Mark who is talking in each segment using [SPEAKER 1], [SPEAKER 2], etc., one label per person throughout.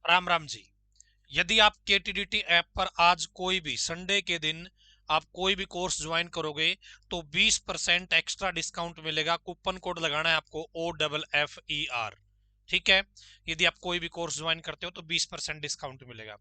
[SPEAKER 1] राम राम जी। यदि आप केटीडीटी ऐप पर आज कोई भी संडे के दिन आप कोई भी कोर्स ज्वाइन करोगे तो 20% एक्स्ट्रा डिस्काउंट मिलेगा। कूपन कोड लगाना है आपको OFFER। ठीक है, यदि आप कोई भी कोर्स ज्वाइन करते हो तो 20% डिस्काउंट मिलेगा।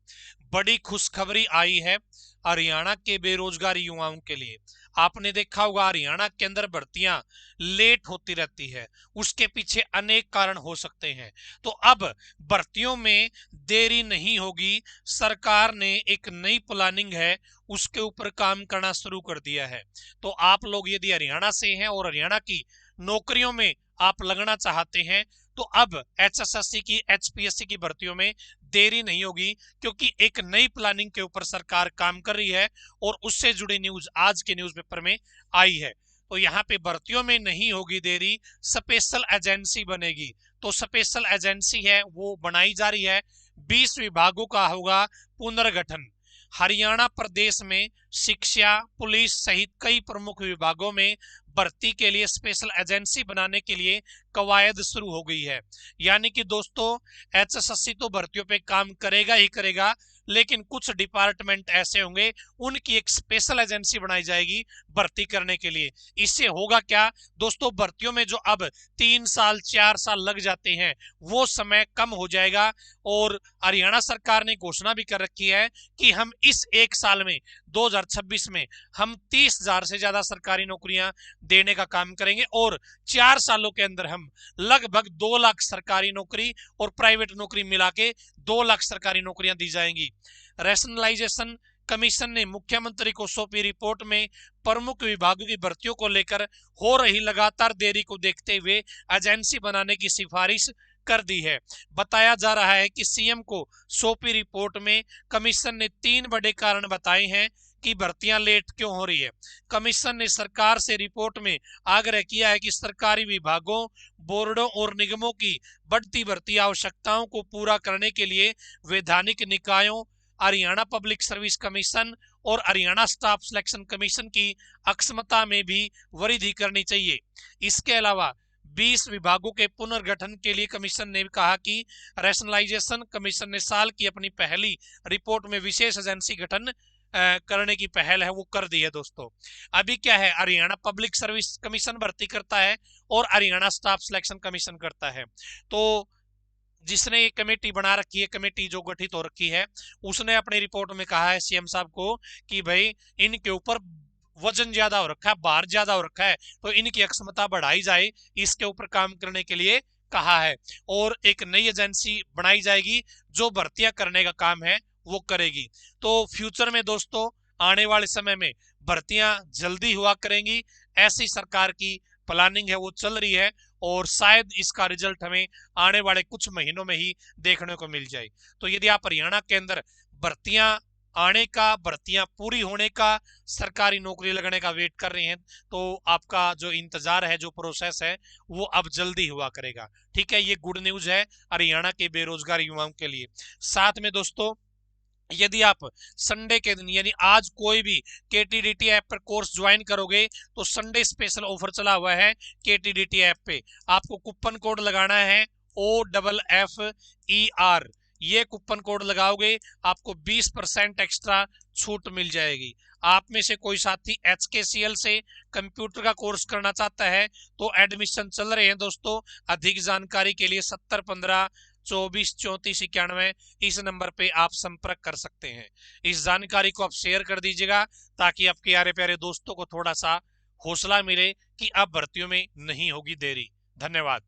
[SPEAKER 1] बड़ी खुशखबरी आई है हरियाणा के बेरोजगार युवाओं के लिए। आपने देखा होगा हरियाणा के अंदर भर्तियां लेट होती रहती है, उसके पीछे अनेक कारण हो सकते हैं। तो अब भर्तियों में देरी नहीं होगी। सरकार ने एक नई प्लानिंग है, उसके ऊपर काम करना शुरू कर दिया है। तो आप लोग यदि हरियाणा से हैं और हरियाणा की नौकरियों में आप लगना चाहते हैं तो अब HSSC की HPSC की भर्तियों में देरी नहीं होगी, क्योंकि एक नई प्लानिंग के ऊपर सरकार काम कर रही है और उससे जुड़ी न्यूज आज के न्यूज़पेपर में आई है। तो यहाँ पे भर्तियों में नहीं होगी देरी, स्पेशल एजेंसी बनेगी। तो स्पेशल एजेंसी है वो बनाई जा रही है। 20 विभागों का होगा पुनर्गठन। हरियाणा प्रदेश में शिक्षा, पुलिस सहित कई प्रमुख विभागों में भर्ती के लिए स्पेशल एजेंसी बनाने के लिए कवायद शुरू हो गई है। यानी कि दोस्तों, HSSC तो भर्तियों पे काम करेगा ही करेगा, लेकिन कुछ डिपार्टमेंट ऐसे होंगे उनकी एक स्पेशल एजेंसी बनाई जाएगी भर्ती करने के लिए। इससे होगा क्या दोस्तों, भर्तियों में जो अब 3 साल 4 साल लग जाते हैं वो समय कम हो जाएगा। और हरियाणा सरकार ने घोषणा भी कर रखी है कि हम इस एक साल में 2026 में हम 30,000 से ज्यादा सरकारी नौकरियां देने का काम करेंगे और 4 सालों के अंदर हम लगभग 2 लाख सरकारी नौकरी और प्राइवेट नौकरी मिला के 2 लाख सरकारी नौकरियां दी जाएंगी। रैशनलाइजेशन कमीशन ने मुख्यमंत्री को सौंपी रिपोर्ट में प्रमुख विभागों की भर्तियों को लेकर हो रही लगातार देरी को देखते हुए एजेंसी बनाने की सिफारिश कर दी है। बताया जा रहा है कि सीएम को सौंपी रिपोर्ट में कमीशन ने 3 बड़े कारण बताए हैं कि भर्तियां लेट क्यों हो रही है। कमीशन ने सरकार से रिपोर्ट में आग्रह किया है कि सरकारी विभागों, बोर्डों और निगमों की बढ़ती भर्ती आवश्यकताओं को पूरा करने के लिए वैधानिक निकायों, हरियाणा पब्लिक सर्विस कमीशन और हरियाणा स्टाफ सिलेक्शन कमीशन की अक्षमता में भी वृद्धि करनी चाहिए। इसके अलावा 20 विभागों के पुनर्गठन के लिए कमीशन ने कहा कि रैशनलाइजेशन कमीशन ने साल की अपनी पहली रिपोर्ट में विशेष एजेंसी गठन करने की पहल है वो कर दी है। दोस्तों, अभी क्या है, हरियाणा पब्लिक सर्विस कमीशन भर्ती करता है और हरियाणा स्टाफ सिलेक्शन कमीशन करता है। तो जिसने ये कमेटी बना रखी है, कमेटी जो गठित हो रखी है, उसने अपनी रिपोर्ट में कहा है सीएम साहब को कि भाई इनके ऊपर वजन ज्यादा हो रखा है, भार ज्यादा हो रखा है, तो इनकी अक्षमता बढ़ाई जाए, इसके ऊपर काम करने के लिए कहा है। और एक नई एजेंसी बनाई जाएगी जो भर्तियां करने का काम है वो करेगी। तो फ्यूचर में दोस्तों, आने वाले समय में भर्तियां जल्दी हुआ करेंगी, ऐसी सरकार की प्लानिंग है वो चल रही है और शायद इसका रिजल्ट हमें आने वाले कुछ महीनों में ही देखने को मिल जाए। तो यदि आप हरियाणा के अंदर भर्तियां आने का, भर्तियां पूरी होने का, सरकारी नौकरी लगने का वेट कर रहे हैं तो आपका जो इंतजार है, जो प्रोसेस है वो अब जल्दी हुआ करेगा। ठीक है, ये गुड न्यूज है हरियाणा के बेरोजगार युवाओं के लिए। साथ में दोस्तों, यदि आप संडे के दिन यानी आज कोई भी केटीडीटी ऐप पर कोर्स ज्वाइन करोगे तो संडे स्पेशल ऑफर चला हुआ है केटीडीटी ऐप पे। आपको कूपन कोड लगाना है OFFER। ये कूपन कोड लगाओगे आपको 20% एक्स्ट्रा छूट मिल जाएगी। आप में से कोई साथी HKCL से कंप्यूटर का कोर्स करना चाहता है तो एडमिशन चल रहे हैं दोस्तों। अधिक जानकारी के लिए 7015 24 34 91 इस नंबर पे आप संपर्क कर सकते हैं। इस जानकारी को आप शेयर कर दीजिएगा ताकि आपके प्यारे प्यारे दोस्तों को थोड़ा सा हौसला मिले कि अब भर्तियों में नहीं होगी देरी। धन्यवाद।